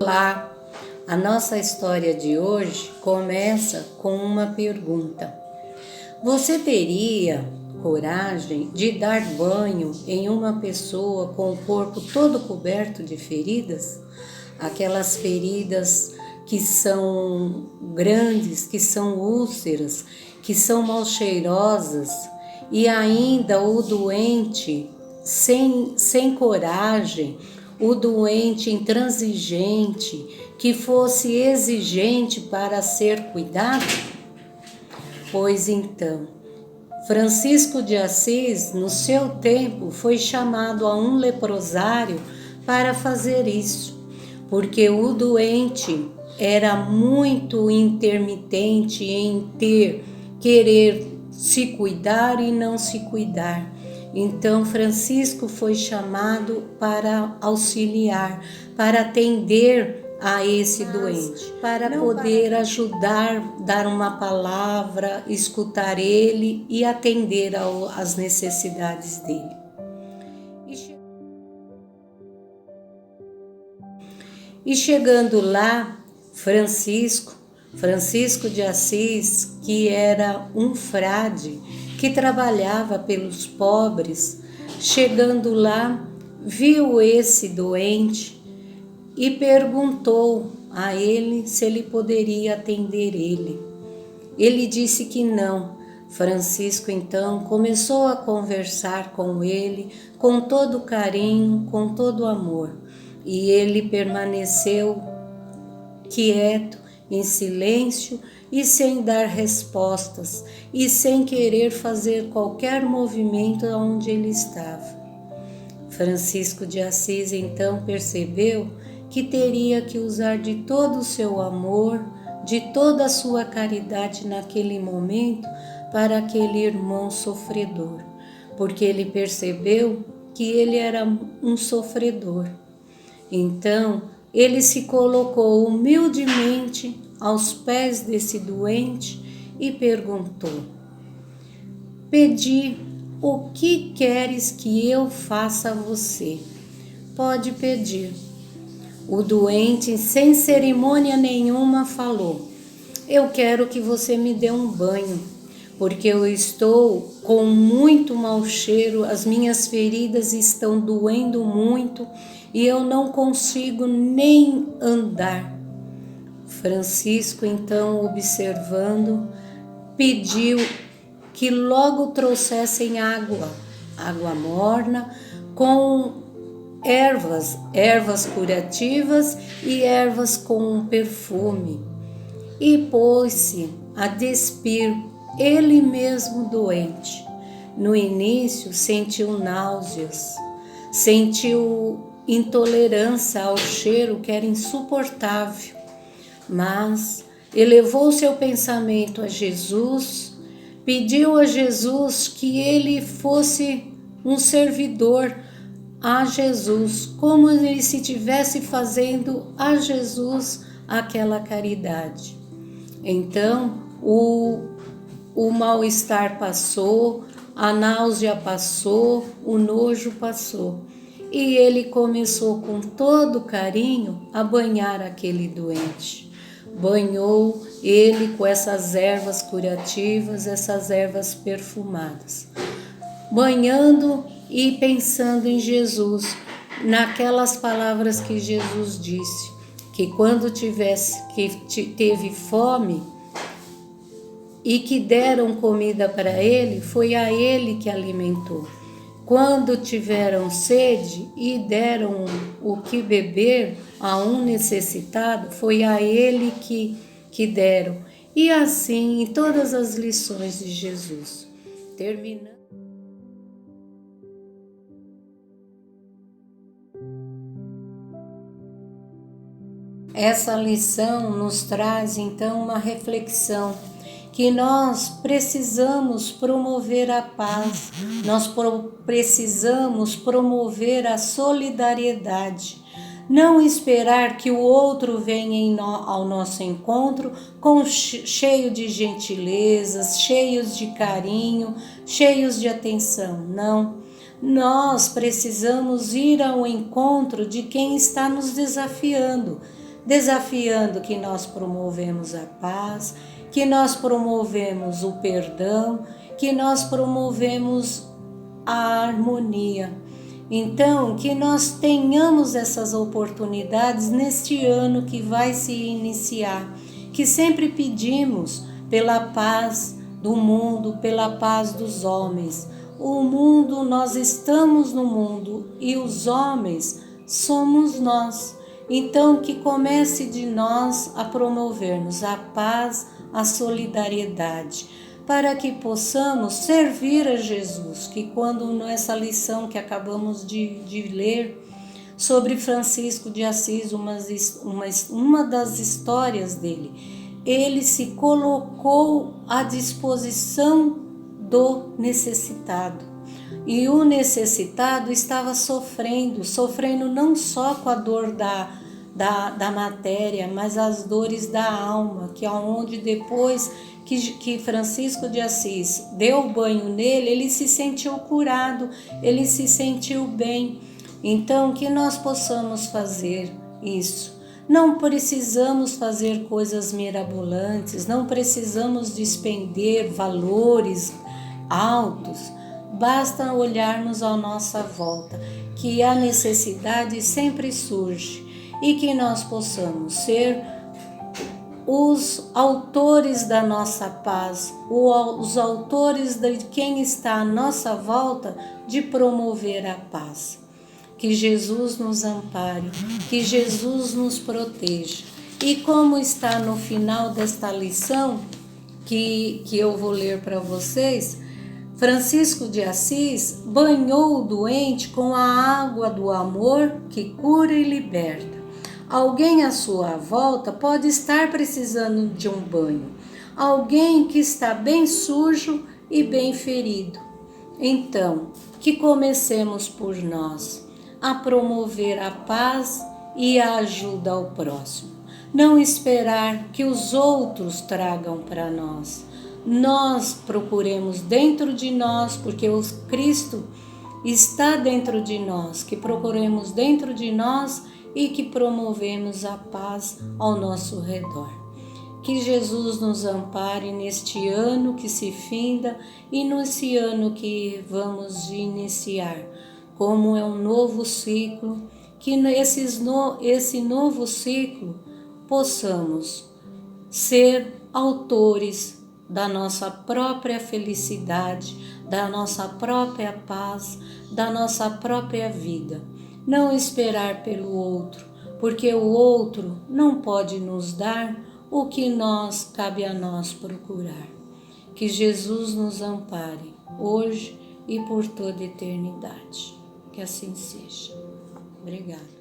Olá! A nossa história de hoje começa com uma pergunta. Você teria coragem de dar banho em uma pessoa com o corpo todo coberto de feridas? Aquelas feridas que são grandes, que são úlceras, que são mal cheirosas, e ainda o doente sem coragem, o doente intransigente, que fosse exigente para ser cuidado? Pois então, Francisco de Assis, no seu tempo, foi chamado a um leprosário para fazer isso, porque o doente era muito intermitente em querer se cuidar e não se cuidar. Então Francisco foi chamado para auxiliar, para atender a esse doente, para poder ajudar, dar uma palavra, escutar ele e atender às necessidades dele. E chegando lá, Francisco de Assis, que era um frade que trabalhava pelos pobres, chegando lá, viu esse doente e perguntou a ele se ele poderia atender ele. Ele disse que não. Francisco então começou a conversar com ele com todo carinho, com todo amor, e ele permaneceu quieto, em silêncio e sem dar respostas e sem querer fazer qualquer movimento onde ele estava. Francisco de Assis então percebeu que teria que usar de todo o seu amor, de toda a sua caridade naquele momento para aquele irmão sofredor, porque ele percebeu que ele era um sofredor. Então, ele se colocou humildemente aos pés desse doente e perguntou: Pedi, o que queres que eu faça a você? Pode pedir. O doente, sem cerimônia nenhuma, falou: Eu quero que você me dê um banho, porque eu estou com muito mau cheiro, as minhas feridas estão doendo muito e eu não consigo nem andar. Francisco, então, observando, pediu que logo trouxessem água morna com ervas curativas e ervas com perfume, e pôs-se a despir ele mesmo doente. No início sentiu náuseas, sentiu intolerância ao cheiro que era insuportável, mas elevou seu pensamento a Jesus, pediu a Jesus que ele fosse um servidor a Jesus, como ele se estivesse fazendo a Jesus aquela caridade. Então o mal-estar passou, a náusea passou, o nojo passou. E ele começou com todo carinho a banhar aquele doente. Banhou ele com essas ervas curativas, essas ervas perfumadas. Banhando e pensando em Jesus, naquelas palavras que Jesus disse, que quando teve fome e que deram comida para ele, foi a ele que alimentou. Quando tiveram sede e deram o que beber a um necessitado, foi a ele que deram. E assim em todas as lições de Jesus. Terminando. Essa lição nos traz então uma reflexão, que nós precisamos promover a paz, nós precisamos promover a solidariedade, não esperar que o outro venha ao nosso encontro cheio de gentilezas, cheios de carinho, cheios de atenção, não. Nós precisamos ir ao encontro de quem está nos desafiando, desafiando que nós promovemos a paz, que nós promovemos o perdão, que nós promovemos a harmonia. Então, que nós tenhamos essas oportunidades neste ano que vai se iniciar, que sempre pedimos pela paz do mundo, pela paz dos homens. O mundo, nós estamos no mundo e os homens somos nós. Então, que comece de nós a promovermos a paz, a solidariedade, para que possamos servir a Jesus, que quando nessa lição que acabamos de ler sobre Francisco de Assis, uma das histórias dele, ele se colocou à disposição do necessitado. E o necessitado estava sofrendo não só com a dor da matéria, mas as dores da alma, que é onde depois que Francisco de Assis deu banho nele, ele se sentiu curado, ele se sentiu bem. Então, que nós possamos fazer isso. Não precisamos fazer coisas mirabolantes, não precisamos despender valores altos, basta olharmos à nossa volta, que a necessidade sempre surge e que nós possamos ser os autores da nossa paz, os autores de quem está à nossa volta de promover a paz. Que Jesus nos ampare, que Jesus nos proteja. E como está no final desta lição, que eu vou ler para vocês, Francisco de Assis banhou o doente com a água do amor que cura e liberta. Alguém à sua volta pode estar precisando de um banho, alguém que está bem sujo e bem ferido. Então, que comecemos por nós a promover a paz e a ajuda ao próximo. Não esperar que os outros tragam para nós. Nós procuremos dentro de nós, porque o Cristo está dentro de nós, que procuremos dentro de nós e que promovemos a paz ao nosso redor. Que Jesus nos ampare neste ano que se finda e nesse ano que vamos iniciar, como é um novo ciclo, que esse novo ciclo possamos ser autores da nossa própria felicidade, da nossa própria paz, da nossa própria vida. Não esperar pelo outro, porque o outro não pode nos dar o que cabe a nós procurar. Que Jesus nos ampare hoje e por toda a eternidade. Que assim seja. Obrigada.